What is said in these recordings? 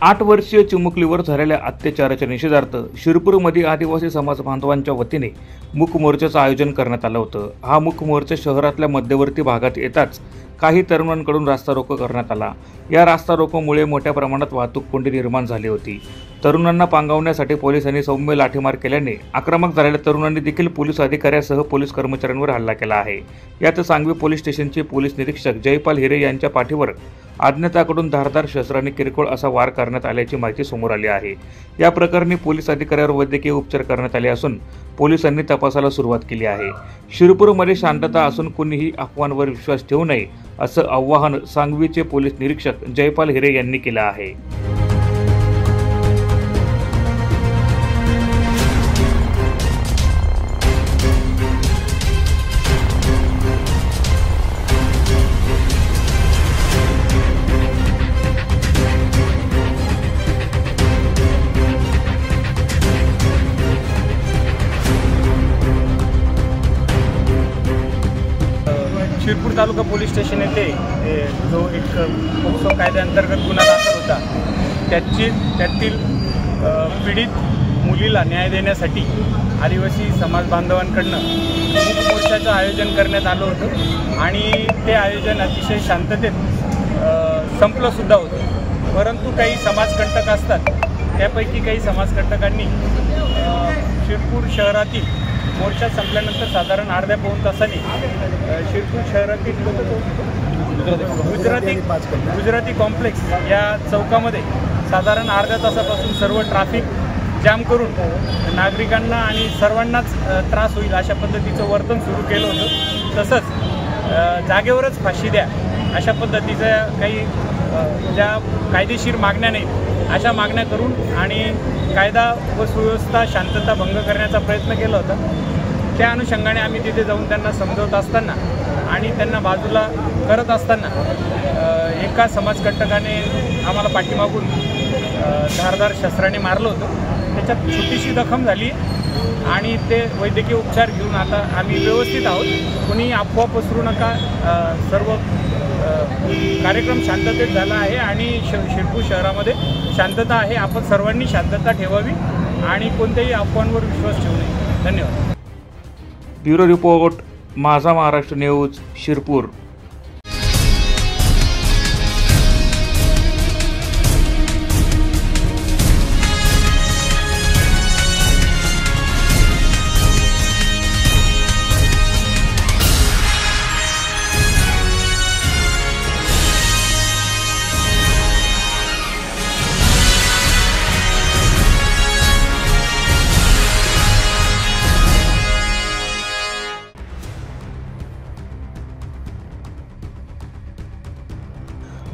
8 वर्षीय चिमुकलीवर झालेल्या अत्याचाराच्या निषेधार्थ शिरपूरमध्ये आदिवासी समाज बांधवांच्या वतीने मूक मोर्चाचं आयोजन करण्यात आलं होतं। हा मूक मोर्चा शहरातल्या मध्यवर्ती भागात येताच काही तरुणांकडून रास्ता रोको करण्यात आला। या रास्ता रोकोमुळे मोठ्या प्रमाणात वाहतूक कोंडी निर्माण झाली होती। तरुणांना पांगवण्यासाठी पोलिसांनी सौम्य लाठीमार केल्याने आक्रमक झालेल्या तरुणांनी देखील पोलीस अधिकाऱ्यासह पोलीस कर्मचाऱ्यांवर हल्ला केला आहे। यात सांगवी पोलीस स्टेशनचे पोलीस निरीक्षक जयपाल हिरे यांच्या पाठीवर अज्ञाताकडून धारदार शस्त्राने किरकोळ असा वार करण्यात आल्याची माहिती समोर आली आहे। या प्रकरणी पोलीस अधिकाऱ्यावर वैद्यकीय उपचार करण्यात आले असून पोलिसांनी तपासाला सुरुवात केली आहे। शिरपूरमध्ये शांतता असून कुणीही अफवांवर विश्वास ठेवू नये असं आवाहन सांगवीचे पोलीस निरीक्षक जयपाल हिरे यांनी केलं आहे। शिरपूर तालुका पोलीस स्टेशन येथे जो एक पोक्सो कायद्याअंतर्गत गुन्हा दाखल होता त्यातील पीडित मुलीला न्याय देण्यासाठी आदिवासी समाज बांधवांकडून मूक मोर्चाचं आयोजन करण्यात आलं होतं आणि ते आयोजन अतिशय शांततेत संपलंसुद्धा होतं। परंतु काही समाजकंटक असतात, त्यापैकी काही समाजकंटकांनी शिरपूर शहरातील मोर्चा संपल्यानंतर साधारण अर्ध्या पाऊण तासाने शिरपूर शहरातील गुजराती कॉम्प्लेक्स या चौकामध्ये साधारण अर्ध्या तासापासून सर्व ट्रॅफिक जाम करून नागरिकांना आणि सर्वांनाच त्रास होईल अशा पद्धतीचं वर्तन सुरू केलं होतं। तसंच जागेवरच फाशी द्या अशा पद्धतीच्या काही ज्या कायदेशीर मागण्या नाहीत अशा मागण्या करून आणि कायदा व सुव्यवस्था शांतता भंग करण्याचा प्रयत्न केला होता। त्या अनुषंगाने आम्ही तिथे जाऊन त्यांना समजवत असताना आणि त्यांना बाजूला करत असताना एका समाजकंटकाने आम्हाला पाठीमागून धारदार शस्त्राने मारलं होतं। त्याच्यात छोटीशी जखम झाली आणि ते वैद्यकीय उपचार घेऊन आता आम्ही व्यवस्थित आहोत। कोणी अफवा पसरू नका, सर्व कार्यक्रम शांततेत झाला आहे आणि शिरपूर शहरामध्ये शांतता आहे। आपण सर्वांनी शांतता ठेवावी आणि कोणत्याही अफवांवर विश्वास ठेवू नये। धन्यवाद। ब्युरो रिपोर्ट, माझा महाराष्ट्र न्यूज, शिरपूर।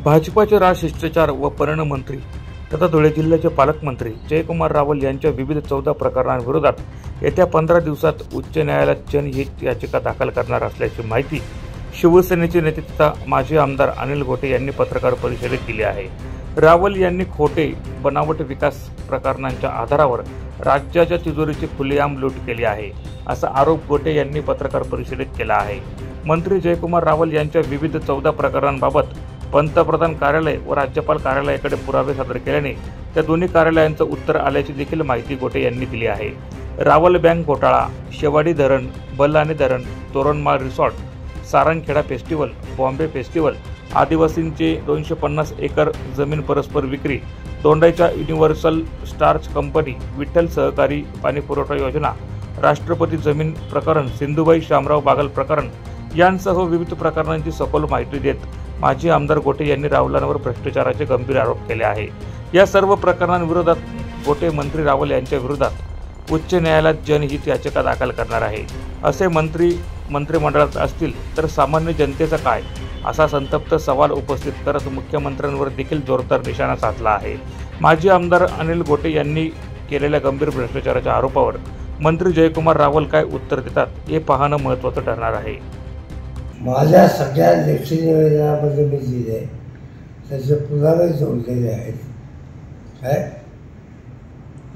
भाजपाचे राजशिष्टाचार व पणन मंत्री तथा धुळे जिल्ह्याचे पालकमंत्री जयकुमार रावल यांच्या विविध 14 प्रकरणांविरोधात येत्या 15 दिवसात उच्च न्यायालयात जनहित याचिका दाखल करणार असल्याची माहिती शिवसेनेचे नेते तथा माजी आमदार अनिल गोटे यांनी पत्रकार परिषदेत दिली आहे। रावल यांनी खोटे बनावट विकास प्रकरणांच्या आधारावर राज्याच्या तिजोरीची खुलेआम लूट केली आहे असा आरोप गोटे यांनी पत्रकार परिषदेत केला आहे। मंत्री जयकुमार रावल यांच्या विविध 14 प्रकरणांबाबत पंतप्रधान कार्यालय व राज्यपाल कार्यालयाकडे पुरावे सादर केल्याने त्या दोन्ही कार्यालयांचं उत्तर आल्याची देखील माहिती गोटे यांनी दिली आहे। रावल बँक घोटाळा, शेवाडी धरण, बल्लाने धरण, Toranmal resort, Sarangkheda festival, Bombay festival, आदिवासींचे 250 एकर जमीन परस्पर विक्री, दोंडाईच्या युनिव्हर्सल स्टार्च कंपनी, विठ्ठल सहकारी पाणीपुरवठा योजना, राष्ट्रपती जमीन प्रकरण, सिंधुबाई शामराव बागल प्रकरण यांसह विविध प्रकरणांची सखोल माहिती देत माजी आमदार गोटे यांनी रावलांवर भ्रष्टाचाराचे गंभीर आरोप केले आहे। या सर्व प्रकरणांविरोधात गोटे मंत्री रावल यांच्या विरोधात उच्च न्यायालयात जनहित याचिका दाखल करणार आहे। असे मंत्रिमंडळात असतील तर सामान्य जनतेचा काय असा संतप्त सवाल उपस्थित करत मुख्यमंत्र्यांवर देखील जोरदार निशाणा साधला आहे। माजी आमदार अनिल गोटे यांनी केलेल्या गंभीर भ्रष्टाचाराच्या आरोपावर मंत्री जयकुमार रावल काय उत्तर देतात हे पाहणं महत्त्वाचं ठरणार आहे। माझ्या सगळ्या लेखी निवेदनामध्ये मी दिले त्याचे पुरावे जोडलेले आहेत। काय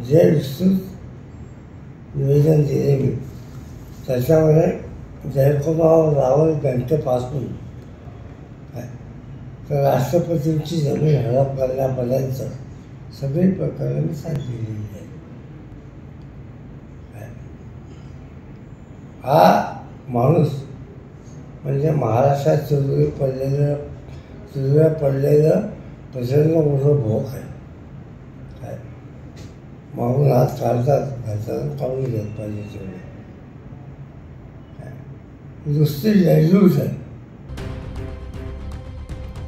जे विस्तृत निवेदन दिले मी त्याच्यामध्ये जयकुमार रावल बँकेपासून तर राष्ट्रपतींची जमीन हडप करण्यापर्यंत सगळी प्रकरणं मी सांगितलेली आहे. हा माणूस म्हणजे महाराष्ट्रात चुरवे पडलेलं प्रचंड मोठं भोग आहे. काय मागून हात काढतात घालतात काढून घेत पाहिजे तेवढे नुसती लॅल्यूज आहे.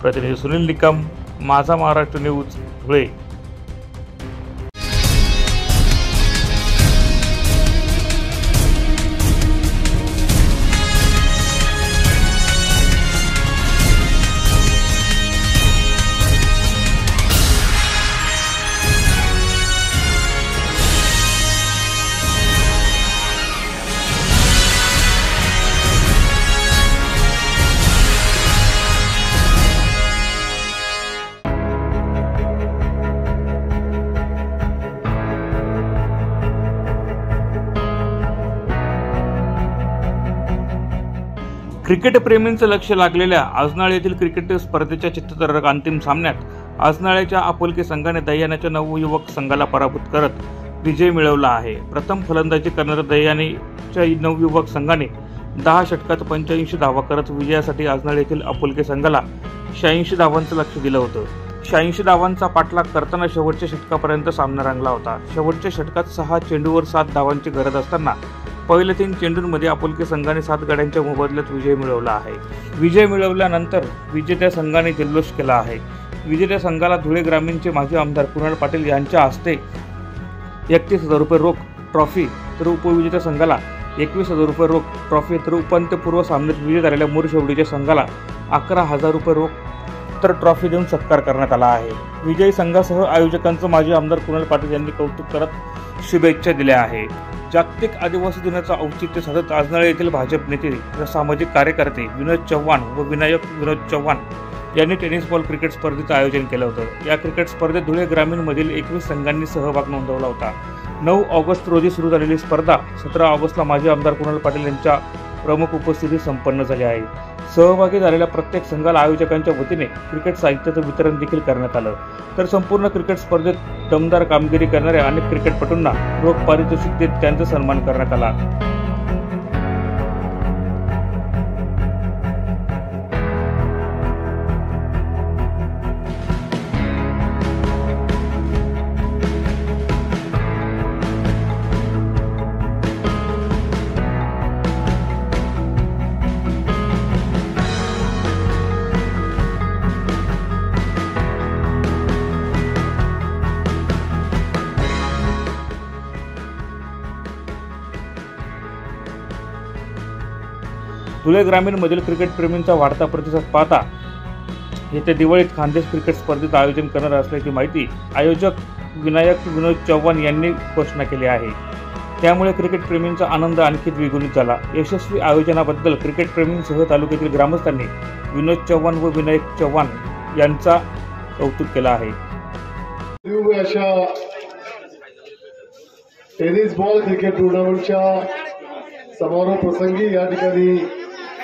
प्रतिनिधी सुनील निकम, माझा महाराष्ट्र न्यूज, धुळे. क्रिकेट प्रेमींचं लक्ष लागलेल्या आजनाळ येथील क्रिकेट स्पर्धेच्या चित्तथरारक अंतिम सामन्यात आजनाळ्याच्या आपुलकी संघाने दह्यानाच्या नवयुवक संघाला पराभूत करत विजय मिळवला आहे. प्रथम फलंदाजी करणाऱ्या दह्यानाच्या नवयुवक संघाने 10 षटकात 85 धावा करत विजयासाठी आजनाळ येथील आपुलकी संघाला 86 धावांचं लक्ष दिलं होतं. 86 धावांचा पाठलाग करताना शेवटच्या षटकापर्यंत सामना रंगला होता. शेवटच्या षटकात 6 चेंडूवर 7 धावांची गरज असताना पहिल्या 3 चेंडूंमध्ये आपुलकी संघाने 7 गड्यांच्या मोबदल्यात विजय मिळवला आहे. विजय मिळवल्यानंतर विजेत्या संघाने जल्लोष केला आहे. विजेत्या संघाला धुळे ग्रामीणचे माजी आमदार कुणाल पाटील यांच्या हस्ते 31,000 रुपये रोख ट्रॉफी, तर उपविजेत्या संघाला 21,000 रुपये रोख ट्रॉफी, तर उपांत्यपूर्व सामन्यात विजय झालेल्या मोरशेवडीच्या संघाला 11,000 रुपये रोख तर ट्रॉफी देऊन सत्कार करण्यात आला आहे. विजयी संघासह आयोजकांचं माजी आमदार कुणाल पाटील यांनी कौतुक करत शुभेच्छा दिल्या आहेत. जागतिक आदिवासी दिनाचं औचित्य साधत आजनाळे येथील भाजप नेते व सामाजिक कार्यकर्ते विनोद चव्हाण व विनायक विनोद चव्हाण यांनी टेनिस बॉल क्रिकेट स्पर्धेचं आयोजन केलं होतं. या क्रिकेट स्पर्धेत धुळे ग्रामीणमधील 21 संघांनी सहभाग नोंदवला होता. 9 ऑगस्ट रोजी सुरू झालेली स्पर्धा 17 ऑगस्टला माजी आमदार कुणाल पाटील यांच्या प्रमुख उपस्थितीत संपन्न झाली आहे. सहभागी झालेल्या प्रत्येक संघाला आयोजकांच्या वतीने क्रिकेट साहित्याचं वितरण देखील करण्यात आलं. तर संपूर्ण क्रिकेट स्पर्धेत दमदार कामगिरी करणाऱ्या अनेक क्रिकेटपटूंना रोख पारितोषिक देत त्यांचा सन्मान करण्यात आला. धुळे ग्रामीणमधील क्रिकेट प्रेमींचा वाढता प्रतिसाद पाहता येत्या दिवाळीत खानदेश क्रिकेट स्पर्धेचं आयोजन करणार असल्याची माहिती आयोजक विनायक विनोद चव्हाण यांनी घोषणा केली आहे. त्यामुळे क्रिकेट प्रेमींचा आनंद आणखी द्विगुणित झाला. यशस्वी आयोजनाबद्दल क्रिकेट प्रेमींसह तालुक्यातील ग्रामस्थांनी विनोद चव्हाण व विनायक चव्हाण यांचा कौतुक केलं आहे. टेनिस बॉल क्रिकेट टुर्नामेंटच्या समारोप प्रसंगी या ठिकाणी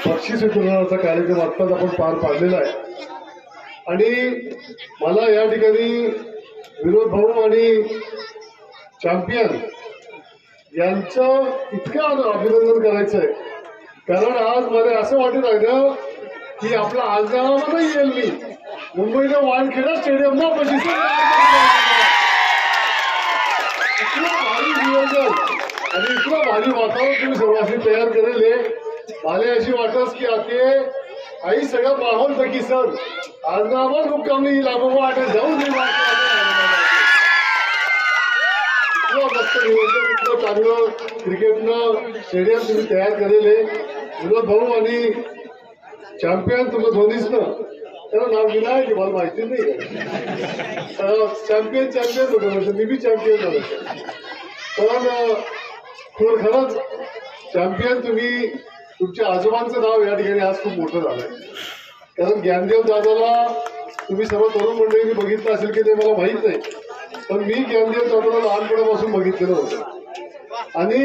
बक्षीस वितरणाचा कार्यक्रम आत्ताच आपण पार पाडलेला आहे आणि मला या ठिकाणी विनोद भाऊ आणि चॅम्पियन यांचं इतकं अभिनंदन करायचं आहे. कारण आज मला असं वाटत राहिलं की आपला आजनाळामध्ये येईल मी मुंबईच्या वानखेडा स्टेडियमला बक्षीस भारी नियोजन आणि इतकं भारी वातावरण तुम्ही सर्वांनी तयार केलेले. मला अशी वाटत की आते आई सगळं माहोल पैकी सर आज नावर मुक्कामी लागोबा वाटे जाऊ दे. इतकं मस्त नियोजन, इतकं चांगलं क्रिकेटनं स्टेडियम तुम्ही तयार केलेले. विनोद भाऊ आणि चॅम्पियन तुमचं दोन्हीचनं त्याला नाव दिलं आहे की मला माहिती नाही. चॅम्पियन होतं मी बी चॅम्पियन झालो. पण खरंच चॅम्पियन तुम्ही तुमच्या आजोबांचं नाव या ठिकाणी आज खूप मोठं झालंय. कारण ज्ञानदेव दादाला तुम्ही सर्व तरुण मंडळींनी बघितलं असेल की ते मला माहीत नाही, पण मी ज्ञानदेव दादाला लहानपणापासून बघितलेलं होतं आणि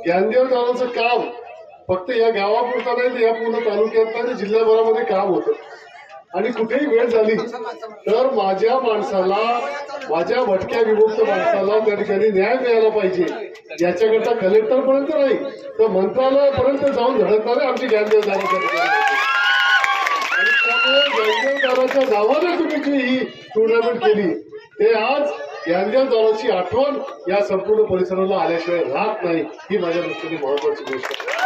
ज्ञानदेव दादाचं काम फक्त या गावापुरता नाही तर या पूर्ण तालुक्यात आणि जिल्ह्याभरामध्ये काम होतं. आणि कुठेही वेळ झाली तर माझ्या माणसाला, माझ्या भटक्या विमुक्त माणसाला त्या ठिकाणी न्याय मिळाला पाहिजे याच्याकरता कलेक्टरपर्यंत नाही तर मंत्रालयापर्यंत जाऊन धडकणारे आमची ज्ञानदेवदाराच्या आणि त्यामुळे ज्ञानदेवदाराच्या नावाने तुम्ही जी ही टुर्नामेंट केली ते आज ज्ञानदेवदाराची आठवण या संपूर्ण परिसराला आल्याशिवाय राहत नाही ही माझ्या दृष्टीने महत्वाची गोष्ट आहे.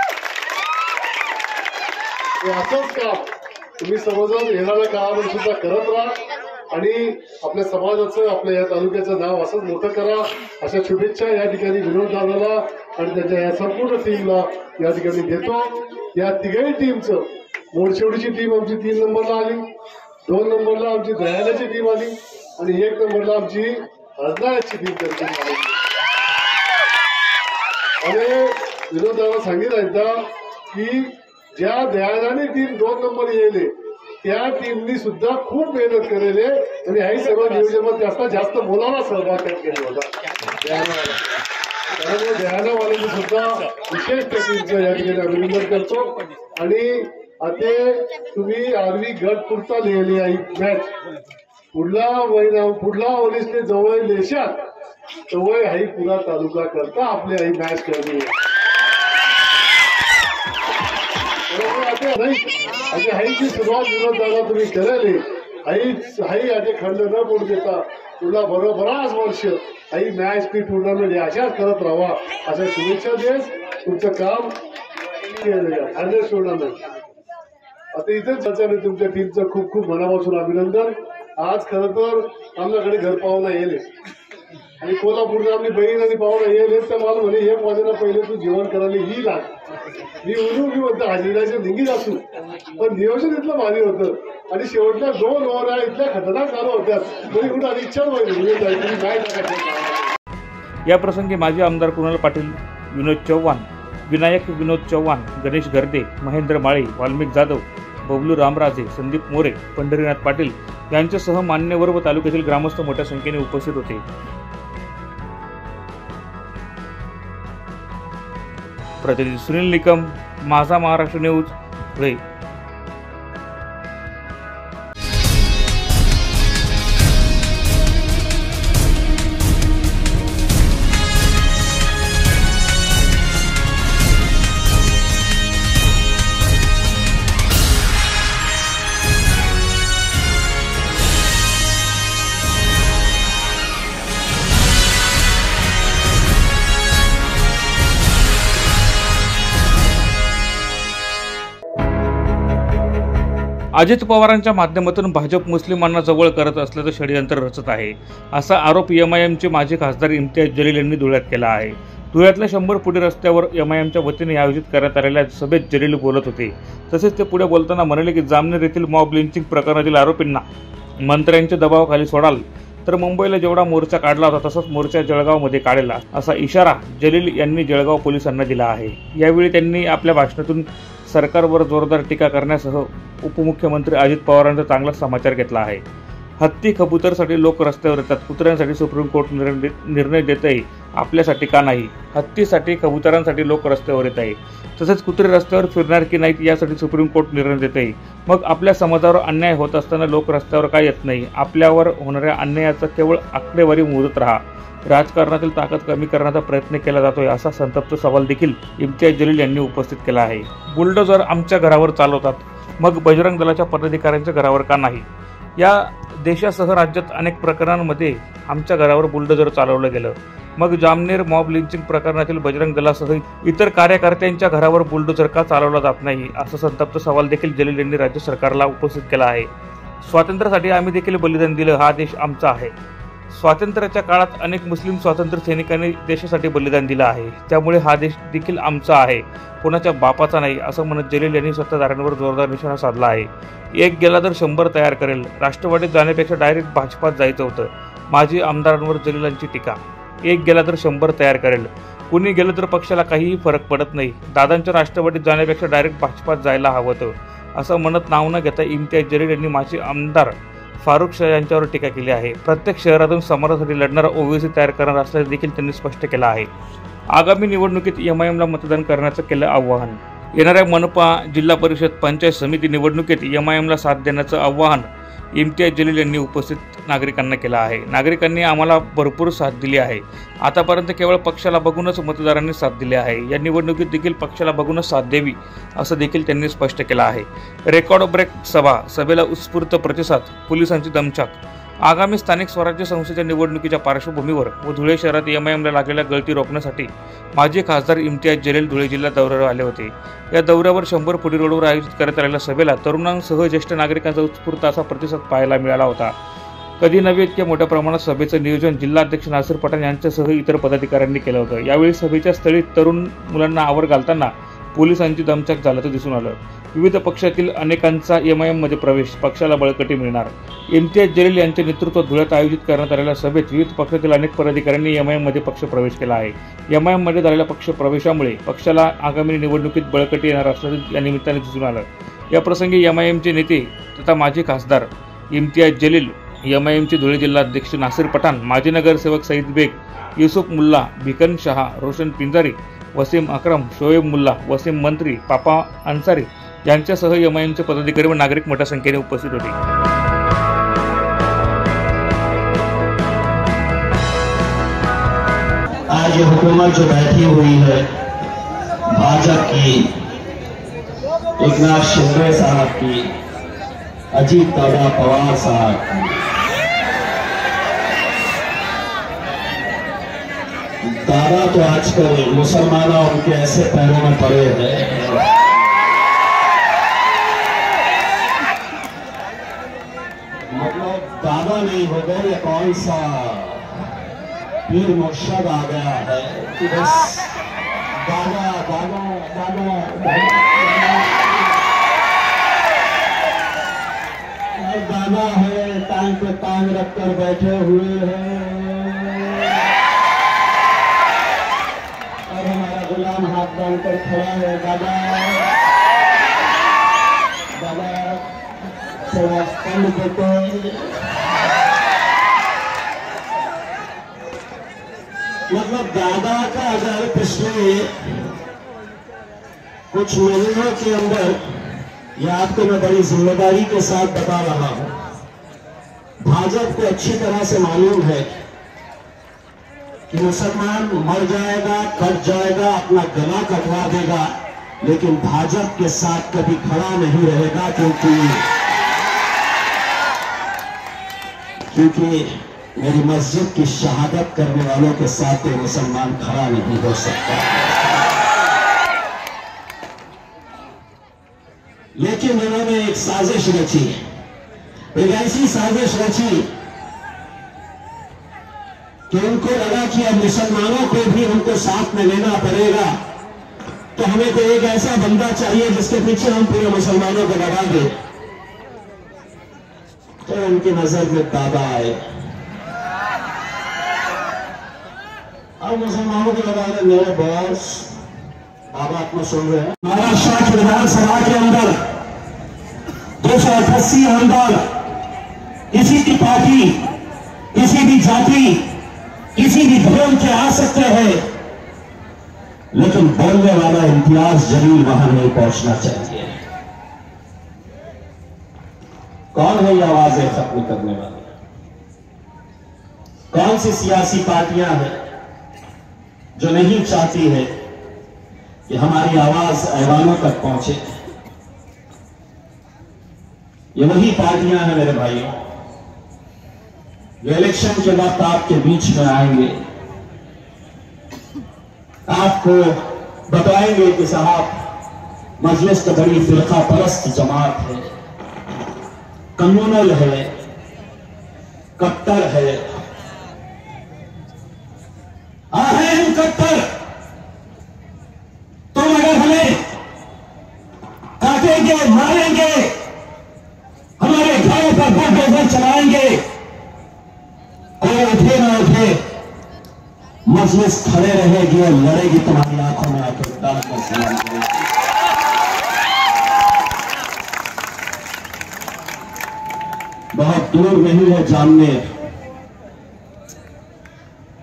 असंच काम तुम्ही सर्वजण येणाऱ्या काळामध्ये सुद्धा करत राहा आणि आपल्या समाजाचं, आपल्या या तालुक्याचं नाव असंच मोठं करा अशा शुभेच्छा या ठिकाणी विनोद दादाला आणि त्याच्या या संपूर्ण टीमला या ठिकाणी देतो. या तिघही टीमचं, मोडशेवडीची टीम आमची 3 नंबरला आली, 2 नंबरला आमची दह्याची टीम आली आणि 1 नंबरला आमची हरनाळ्याची टीम त्यांची आली. आणि विनोद दादा सांगितलं एकदा की ज्या दयानाने टीम 2 नंबर येईल त्या टीमनी सुद्धा खूप मेहनत केलेली आहे आणि ह्याही सर्व नियोजनात जास्त मुलांना सहभाग केला होता. त्यामुळे दयानावाल्यांनी सुद्धा विशेष त्या टीमचं या ठिकाणी अभिनंदन करतो. आणि आता तुम्ही आरवी गट पुरता लिहिली आहे मॅच पुढला ओलीसने जवळ देशात जवळ हाई पुरा तालुका करता आपली आई मॅच करली नाही. हाईची सुरुवात विनोद दादा तुम्ही केलेली हाई आधी खंड न पडू देता तुला बरोबरच वर्ष आई मॅच ती टुर्नामेंट अशाच करत राहा अशा शुभेच्छा देस. तुमचं काम टुर्नामेंट आता इथेच चर्चा नाही. तुमच्या टीमचं खूप खूप मनापासून अभिनंदन. आज खरं तर आमच्याकडे घर पाहुणा येईल आणि कोल्हापूरला आपली बहीण आणि पाहुणा येईल तर मला म्हणे 1 वाजेला पहिले तू जेवण करायला ही लाग. मी उलू म्हणतो हजेराच्या निघीत असू पण नियोजन इथलं भारी होतं आणि शेवटल्या 2 ओव्हर इथल्या खतरनाक चालू होत्या तरी कुठं आणि इच्छाच व्हायची काय टाकायचं. या प्रसंगी माजी आमदार कुणाल पाटील, विनोद चव्हाण, विनायक विनोद चव्हाण, गणेश गर्दे, महेंद्र माळी, वाल्मिक जाधव, बबलू रामराजे, संदीप मोरे, पंढरीनाथ पाटील यांच्यासह मान्यवर व तालुक्यातील ग्रामस्थ मोठ्या संख्येने उपस्थित होते. प्रतिनिधी सुनील निकम, माझा महाराष्ट्र न्यूज, धुळे. अजित पवारांच्या माध्यमातून भाजप मुस्लिमांना जवळ करत असल्याचं षडयंत्र रचत आहे असा आरोप एमआयएमचे माजी खासदार इम्तियाज जलील यांनी धुळ्यात केला आहे. धुळ्यातल्या 100 फुटी रस्त्यावर एमआयएमच्या वतीने आयोजित करण्यात आलेल्या सभेत जलील बोलत होते. तसेच ते पुढे बोलताना म्हणाले की जामनेर येथील मॉब लिंचिंग प्रकरणातील आरोपींना मंत्र्यांच्या दबावाखाली सोडाल तर मुंबईला जेवढा मोर्चा काढला होता तसाच मोर्चा जळगावमध्ये काढेला असा इशारा जलील यांनी जळगाव पोलिसांना दिला आहे. यावेळी त्यांनी आपल्या भाषणातून सरकारवर जोरदार टीका करण्यासह उपमुख्यमंत्री अजित पवारांचा चांगला समाचार घेतला आहे. हत्ती कबूतरसाठी लोक रस्त्यावर येतात, कुत्र्यांसाठी सुप्रीम कोर्ट निर्णय देत आहे, आपल्यासाठी का नाही? हत्तीसाठी कबुतरांसाठी लोक रस्त्यावर येत आहे, तसेच कुत्रे रस्त्यावर फिरणार की नाहीत यासाठी सुप्रीम कोर्ट निर्णय देत आहे. मग आपल्या समाजावर अन्याय होत असताना लोक रस्त्यावर का येत नाही? आपल्यावर होणाऱ्या अन्यायाचा केवळ आकडेवारी मोजत राहा. राजकारणातील ताकद कमी करण्याचा प्रयत्न केला जातोय असा संतप्त सवाल देखील इम्तियाज जलील यांनी उपस्थित केला आहे. बुलडोझर आमच्या घरावर चालवतात, मग बजरंग दलाच्या पदाधिकाऱ्यांच्या घरावर का नाही? या देशासह राज्यात अनेक प्रकरणांमध्ये आमच्या घरावर बुलडोझर चालवलं गेलं, मग जामनेर मॉब लिंचिंग प्रकरणातील बजरंग दलासह इतर कार्यकर्त्यांच्या घरावर बुलडोझर का चालवला जात नाही असा संतप्त सवाल देखील जलील यांनी राज्य सरकारला उपस्थित केला आहे. स्वातंत्र्यासाठी आम्ही देखील बलिदान दिलं, हा देश आमचा आहे. स्वातंत्र्याच्या काळात अनेक मुस्लिम स्वातंत्र्य सैनिकांनी देशासाठी बलिदान दिलं आहे, त्यामुळे हा देश देखील आमचा आहे, कोणाच्या बापाचा नाही असं म्हणत जलील यांनी सत्ताधाऱ्यांवर जोरदार निशाणा साधला आहे. एक गेला तर 100 तयार करेल, राष्ट्रवादीत जाण्यापेक्षा डायरेक्ट भाजपात जायचं होतं. माजी आमदारांवर जलीलांची टीका. एक गेला तर 100 तयार करेल, कुणी गेलं तर पक्षाला काहीही फरक पडत नाही, दादांच्या राष्ट्रवादीत जाण्यापेक्षा डायरेक्ट भाजपात जायला हवं होतं असं म्हणत नाव न घेता इम्तियाज जलील यांनी माजी आमदार फारुख शाह यांच्यावर टीका केली आहे. प्रत्येक शहरातून समाजासाठी लढणारा ओवेसी तयार करणार असल्याचे देखील त्यांनी स्पष्ट केलं आहे. आगामी निवडणुकीत एमआयएमला मतदान करण्याचं केलं आवाहन. येणाऱ्या मनपा, जिल्हा परिषद, पंचायत समिती निवडणुकीत MIMला साथ देण्याचं आवाहन इम्तियाज जलील यांनी उपस्थित नागरिकांना केलं आहे. नागरिकांनी आम्हाला भरपूर साथ दिली आहे. आतापर्यंत केवळ पक्षाला बघूनच मतदारांनी साथ दिली आहे. या निवडणुकीत देखील पक्षाला बघूनच साथ द्यावी असं देखील त्यांनी स्पष्ट केलं आहे. रेकॉर्ड ब्रेक सभेला उत्स्फूर्त प्रतिसाद, पोलिसांची दमछाक. आगामी स्थानिक स्वराज्य संस्थेच्या निवडणुकीच्या पार्श्वभूमीवर व धुळे शहरात MIMला लागलेल्या गळती रोखण्यासाठी माजी खासदार इम्तियाज जलील धुळे जिल्हा दौऱ्यावर आले होते. या दौऱ्यावर 100 फुटी रोडवर आयोजित करण्यात आलेल्या सभेला तरुणांसह ज्येष्ठ नागरिकांचा उत्स्फूर्त असा प्रतिसाद पाहायला मिळाला होता. कधी नव्हे इतक्या मोठ्या प्रमाणात सभेचं नियोजन जिल्हाध्यक्ष नासिर पठाण यांच्यासह इतर पदाधिकाऱ्यांनी केलं होतं. यावेळी सभेच्या स्थळी तरुण मुलांना आवर घालताना पोलिसांची दमछाक झाल्याचं दिसून आलं. विविध पक्षातील अनेकांचा MIMमध्ये प्रवेश, पक्षाला बळकटी मिळणार. इम्तियाज जलील यांच्या नेतृत्वात धुळ्यात आयोजित करण्यात आलेल्या सभेत विविध पक्षातील अनेक पदाधिकाऱ्यांनी MIMमध्ये पक्ष प्रवेश केला आहे. MIMमध्ये झालेल्या पक्ष प्रवेशामुळे पक्षाला आगामी निवडणुकीत बळकटी येणार असल्याचं या निमित्ताने दिसून आलं. या प्रसंगी MIMचे नेते तथा माजी खासदार इम्तियाज जलील, MIMचे धुळे जिल्हाध्यक्ष नासिर पठाण, माजी नगरसेवक सईद बेग, युसुफ मुल्ला, भिकन शहा, रोशन पिंजारी, वसीम अकरम, शोएब मुल्ला, वसीम मंत्री, पापा अन्सारी यांच्यासह MIMचे पदाधिकारी व नागरिक मोठ्या संख्येने उपस्थित होते. आज ये हुकूमत जो बैठी हुई है भाजपा की, एकनाथ शिंदे साहब की, अजीत दादा पवार साहब की, दादा तो आजकल मुसलमानों उनके ऐसे पैरों में पड़े हैं, मतलब दादा नहीं हो गए, ये कौन सा पीर मुर्शद आ गया है कि बस दादा दादा दादा दादा है, टांग पे टांग रखकर बैठे हुए हैं और हमारा गुलाम हाथ बांधकर खड़ा है। दादा दादा थोड़ा कम देते, मतलब दादा का अगर पिछले कुछ महीनों के अंदर, यह आपको मैं बड़ी जिम्मेदारी के साथ बता रहा हूं, भाजपा को अच्छी तरह से मालूम है कि मुसलमान मर जाएगा, कट जाएगा, अपना गला कटवा देगा, लेकिन भाजपा के साथ कभी खड़ा नहीं रहेगा, क्योंकि मेरी मस्जिद की शहादत करने वालों के साथ ये मुसलमान खड़ा नहीं हो सकता। लेकिन इन्होंने एक साजिश रची, एक ऐसी साजिश रची कि उनको लगा कि अब मुसलमानों को भी उनको साथ में लेना पड़ेगा, तो हमें तो एक ऐसा बंदा चाहिए जिसके पीछे हम पूरे मुसलमानों को लगा दें। तो उनकी नजर में दादा आए, अब मुसलमानों को लगा रहे मेरे बॉस बाबा आपको सुन रहे हैं। महाराष्ट्र विधानसभा के अंदर 288 आमदार किसी की पार्टी, किसी भी जाति, किसी भी धर्म के आ सकते हैं, लेकिन बोलने वाला इम्तियाज जलील वहां नहीं पहुंचना चाहिए। कौन है ये आवाजें खत्म करने वाले? कौन सी सियासी पार्टियां हैं जो नहीं चाहती है कि हमारी आवाज ऐवानों तक पहुंचे? ये वही पार्टियां हैं मेरे भाइयों, जो इलेक्शन के वक्त आपके बीच में आएंगे, आपको बताएंगे कि साहब मजलिस तो बड़ी फिरका परस्त जमात है, कम्युनल है, कट्टर है, हम कट्टर, तुम अगर हमें काटेंगे, मारेंगे, हमारे घरों पर बुलडोजर चलाएंगे, कोई उठे ना उठे, मजलिस खड़े रहेगी और लड़ेगी, तुम्हारी आंखों में आकर डालकर सलाम करेगी। बहुत दूर नहीं है जामनेर,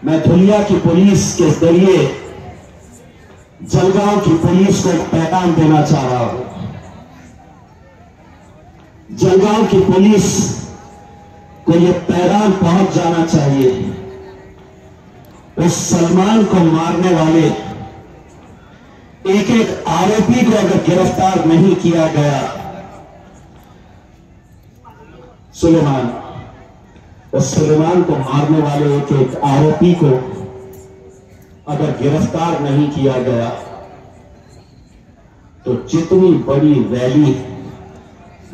मैं धुलिया की पुलिस के जरिए जलगांव की पुलिस को एक पैगाम देना चाह रहा हूं। जलगांव की पुलिस को यह पैगाम पहुंच जाना चाहिए, उस सलमान को मारने वाले एक एक आरोपी को अगर गिरफ्तार नहीं किया गया, सुलेमान को मारने वाले एक एक आरोपी को अगर गिरफ्तार नहीं किया गया, तो जितनी बड़ी रैली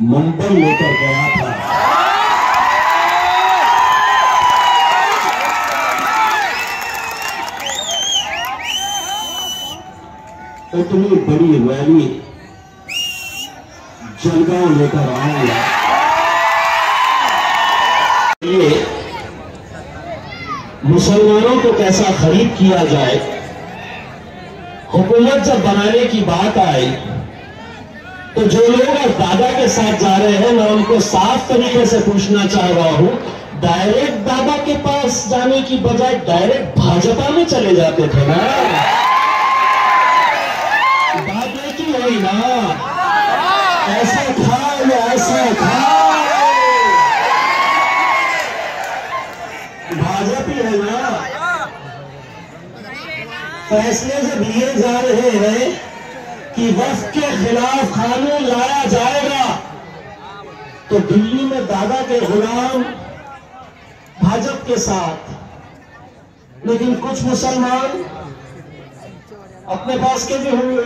मुंबई लेकर गया था, उतनी बड़ी रैली जलगांव लेकर आऊंगा। मुसलमानों को कैसा खरीद किया जाए, हुकूमत जब बनाने की बात आई तो जो लोग अब दादा के साथ जा रहे हैं, मैं उनको साफ तरीके से पूछना चाह रहा हूं, डायरेक्ट दादा के पास जाने की बजाय डायरेक्ट भाजपा में चले जाते थे ना। बात एक ही हुई ना, ऐसा खाओ या ऐसा खाओ, भाजपा है ना। फैसले जब लिए जा रहे हैं कि वक्फ के खिलाफ कानून लाया जाएगा, तो दिल्ली में दादा के गुलाम भाजपा के साथ, लेकिन कुछ मुसलमान अपने पास के भी होंगे,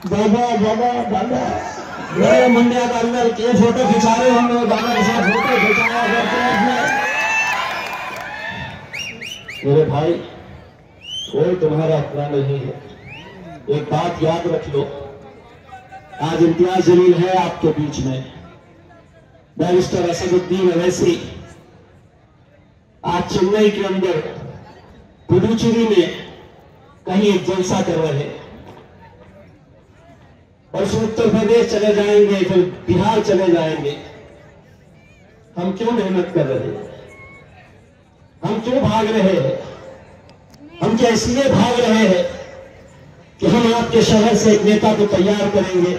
दादा दादा दादा मेरे मंडिया का अंदर के फोटो खिंचा रहे होंगे, दादा के साथ फोटो खिंचाया करते हैं। मेरे भाई, कोई तुम्हारा अपना नहीं है। एक बात याद रख लो, आज इम्तियाज जलील है आपके बीच में, बैरिस्टर असदुद्दीन अवैसी आज चेन्नई के अंदर पुडुचेरी में कहीं एक जलसा कर रहे हैं, और फिर उत्तर प्रदेश चले जाएंगे, फिर बिहार चले जाएंगे। हम क्यों मेहनत कर रहे हैं? हम क्यों भाग रहे हैं? हम क्या इसलिए भाग रहे हैं कि हम आपके शहर से एक नेता को तैयार करेंगे,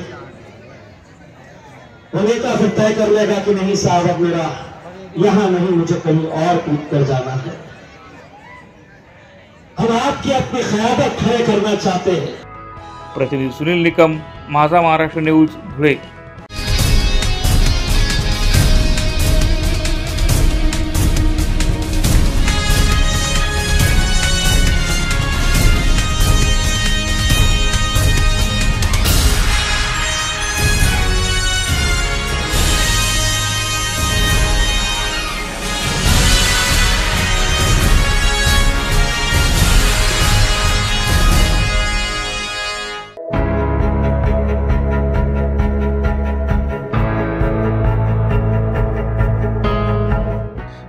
वो नेता फिर तय कर लेगा कि नहीं साहब, अब मेरा यहां नहीं, मुझे कहीं और कूद कर जाना है। हम आपकी अपनी क़यादत खड़े करना चाहते हैं। प्रतिनिधी सुनील निकम, माझा महाराष्ट्र न्यूज, धुळे।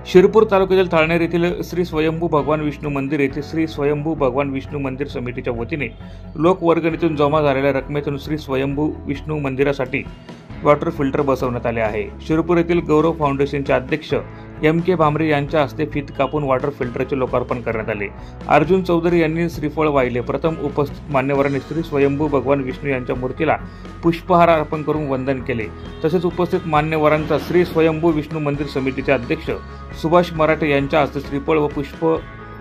शिरपूर तालुक्यातील थाळनेर येथील श्री स्वयंभू भगवान विष्णू मंदिर येथे श्री स्वयंभू भगवान विष्णू मंदिर समितीच्या वतीने लोकवर्गणीतून जमा झालेल्या रकमेतून श्री स्वयंभू विष्णू मंदिरासाठी वॉटर फिल्टर बसवण्यात आले आहे। शिरपूर येथील गौरव फाउंडेशनचे अध्यक्ष MK भामरे यांच्या हस्ते फीत कापून वॉटर फिल्टरचे लोकार्पण करण्यात आले। अर्जुन चौधरी यांनी श्रीफळ वाहिले। प्रथम उपस्थित मान्यवरांनी श्री स्वयंभू भगवान विष्णू यांच्या मूर्तीला पुष्पहार अर्पण करून वंदन केले। तसेच उपस्थित मान्यवरांचा श्री स्वयंभू विष्णू मंदिर समितीचे अध्यक्ष सुभाष मराठे यांच्या हस्ते श्रीफळ व पुष्प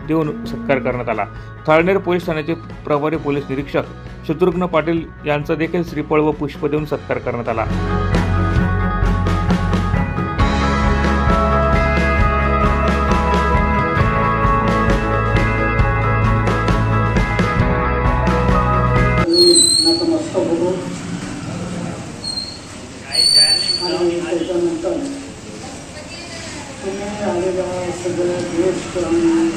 देऊन सत्कार करण्यात आला। थाळनेर पोलीस ठाण्याचे प्रभारी पोलीस निरीक्षक शत्रुघ्न पाटील यांचा देखील श्रीफळ व पुष्प देऊन सत्कार करण्यात आला। त्याच्यानंतर तुम्ही आलेल्या सगळ्या ज्येष्ठ आणि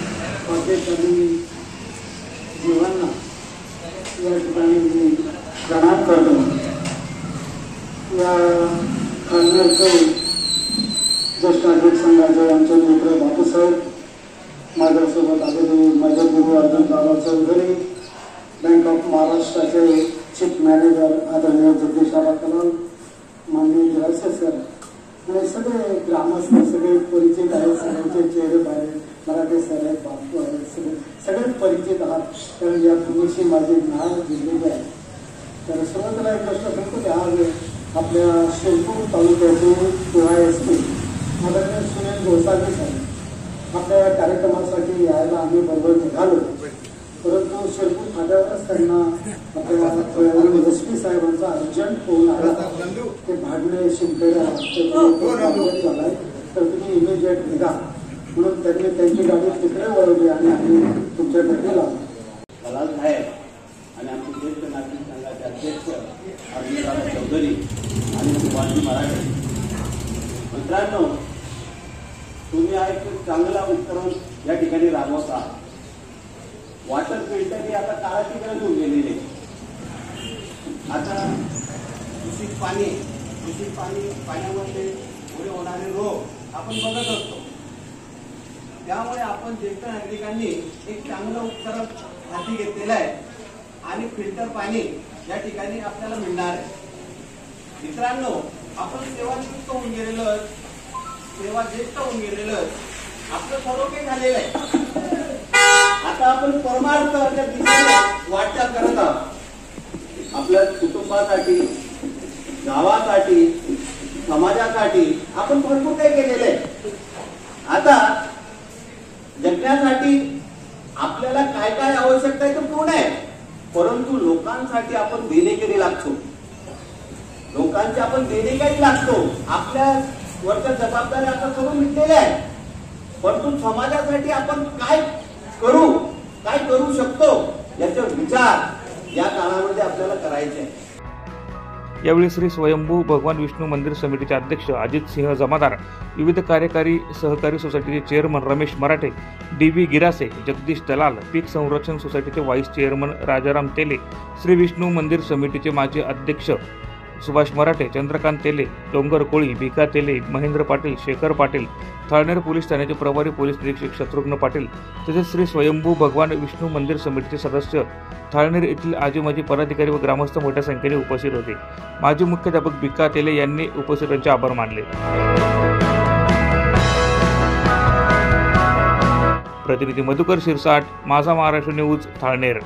पाकिस्तानी जीवांना या ठिकाणी मी प्रणाम करतो। या थाळनेरचे ज्येष्ठ नागरिक संघाचे आमचे मित्र बापूसाहेब, माझ्यासोबत आलेले माझे गुरु अर्जुन दादा चौधरी, बँक ऑफ महाराष्ट्राचे चीफ मॅनेजर आदरणीय जगदीश कलाल, माननीय जिल्हा सर आणि सगळे ग्रामस्थ, सगळे परिचित आहेत, सगळ्यांचे चेहरे बाहेर मराठे सर आहेत, बापू आहेत, सगळेच परिचित आहात, कारण या भूमीशी माझे नाव दिलेले आहे. तर सुरुवातीला एक गोष्ट सांगतो की आज आपल्या शिरपूर तालुक्यातून PYSP आदरणीय सुनील गोसावी साहेब आपल्या या कार्यक्रमासाठी यायला आम्ही बरोबर निघालो, परंतु शिरपूर फाट्यावरच त्यांना आपल्या SP साहेबांचा अर्जंट फोन आला ते भागणे शिंपेड्या झालाय, तर तुम्ही इमिजिएट निघा म्हणून त्यांनी त्यांची गाडी तिकडे वळवली आणि आम्ही तुमच्या भेटीला आलो. दलाल साहेब आणि आमचे ज्येष्ठ नागरिक संघाचे अध्यक्ष अर्जुनदादा चौधरी आणि वाणी मराठे मित्रांनो, तुम्ही हा एक चांगला उपक्रम या ठिकाणी राबवता. वॉटर फिल्टर ही आता काळाची गरज होऊन गेलेली आहे. आता दूषित पाण्यामध्ये पुढे होणारे रोग आपण बघत असतो. त्यामुळे आपण ज्येष्ठ नागरिकांनी एक चांगलं उपक्रम हाती घेतलेला आहे आणि फिल्टर पाणी या ठिकाणी आपल्याला मिळणार आहे. मित्रांनो, आपण सेवानिवृत्त होऊन गेलेलं, सेवा ज्येष्ठ होऊन गेलेलं, आपलं सर्व काही झालेलं आहे. आता आपण परमार्थाच्या दिशेने वाटचाल करत आहोत. आपल्या कुटुंबासाठी, गावासाठी, समाजासाठी आपण भरपूर काही केलेलं आहे. आता जगण्यासाठी आपल्याला काय काय आवश्यकता आहे ते पूर्ण आहे, परंतु लोकांसाठी आपण देणेकरी लागतो. लोकांची आपण देणेकरी लागतो. आपल्या वरच्या जबाबदाऱ्या आता सर्व मिटलेल्या आहेत, परंतु समाजासाठी आपण काय करू शकतो याचा विचार या काळामध्ये आपल्याला करायचे आहे. यावेळी श्री स्वयंभू भगवान विष्णू मंदिर समितीचे अध्यक्ष अजित सिंह जमादार, विविध कार्यकारी सहकारी सोसायटीचे चेअरमन रमेश मराठे, DB गिरासे, जगदीश दलाल, पीक संरक्षण सोसायटीचे व्हाईस चेअरमन राजाराम तेले, श्री विष्णू मंदिर समितीचे माजी अध्यक्ष सुभाष मराठे, चंद्रकांत तेले, डोंगर कोळी, भिका तेले, महेंद्र पाटील, शेखर पाटील, थाळनेर पोलीस ठाण्याचे प्रभारी पोलीस निरीक्षक शत्रुघ्न पाटील, तसेच श्री स्वयंभू भगवान विष्णू मंदिर समितीचे सदस्य, थाळनेर येथील आजी माजी पदाधिकारी व ग्रामस्थ मोठ्या संख्येने उपस्थित होते. माजी मुख्याध्यापक भिका तेले यांनी उपस्थितांचे आभार मानले. प्रतिनिधी मधुकर शिरसाट, माझा महाराष्ट्र न्यूज, थाळनेर.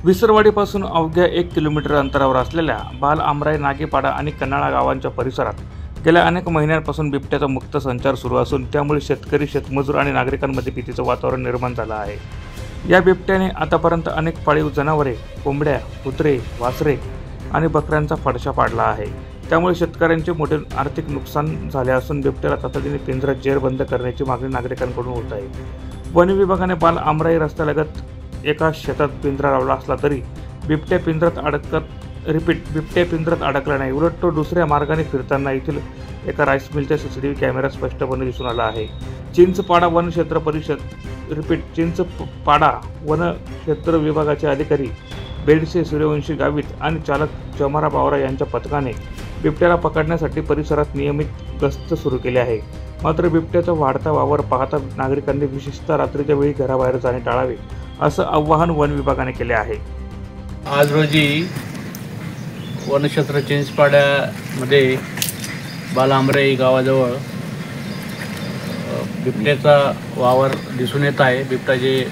विसरवाडीपासून अवघ्या 1 किलोमीटर अंतरावर असलेल्या बाल आमराई, नागेपाडा आणि कन्हाळा गावांच्या परिसरात गेल्या अनेक महिन्यांपासून बिबट्याचा मुक्त संचार सुरू असून त्यामुळे शेतकरी, शेतमजूर आणि नागरिकांमध्ये भीतीचं वातावरण निर्माण झालं आहे. या बिबट्याने आतापर्यंत अनेक पाळीव जनावरे, कोंबड्या, कुत्रे, वासरे आणि बकऱ्यांचा फडशा पाडला आहे. त्यामुळे शेतकऱ्यांचे मोठे आर्थिक नुकसान झाले असून बिबट्याला तातडीने पिंजरा जेरबंद करण्याची मागणी नागरिकांकडून होत आहे. वन विभागाने बाल आमराई रस्त्यालगत एका शेतात पिंजरा लावला असला तरी बिबट्या पिंजऱ्यात अडकला नाही. उलट तो दुसऱ्या मार्गाने फिरताना येथील एका राईस मिलच्या CCTV कॅमेऱ्यात स्पष्टपणे दिसून आला आहे. चिंचपाडा वन क्षेत्र चिंचपाडा वन क्षेत्र विभागाचे अधिकारी बेडसे, सूर्यवंशी गावित आणि चालक चमारा बावरा यांच्या पथकाने बिबट्याला पकडण्यासाठी परिसरात नियमित गस्त सुरू केली आहे. मात्र बिबट्याचा वाढता वावर पाहता नागरिकांनी विशेषतः रात्रीच्या वेळी घराबाहेर जाणे टाळावे असं आवाहन वन विभागाने केले आहे. आज रोजी वनक्षेत्र चिंचपाड्यामध्ये बाल आमराई गावाजवळ बिबट्याचा वावर दिसून येत आहे. बिबट्याचे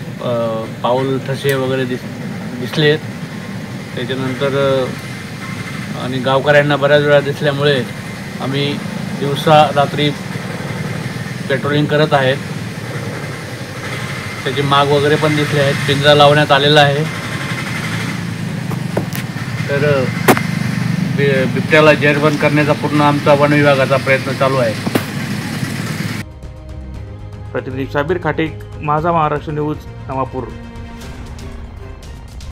पाऊल ठसे वगैरे दिसलेत. त्याच्यानंतर आणि गावकऱ्यांना बऱ्याच वेळा दिसल्यामुळे आम्ही दिवसा रात्री पेट्रोलिंग करत आहेत. त्याचे माग वगैरे पण दिसले आहेत. पिंजरा लावण्यात आलेला आहे. तर बिबट्याला जेरबंद करण्याचा पूर्ण आमचा वन विभागाचा प्रयत्न चालू आहे. प्रतिनिधी शाबीर खाटे, माझा महाराष्ट्र न्यूज, नवापूर.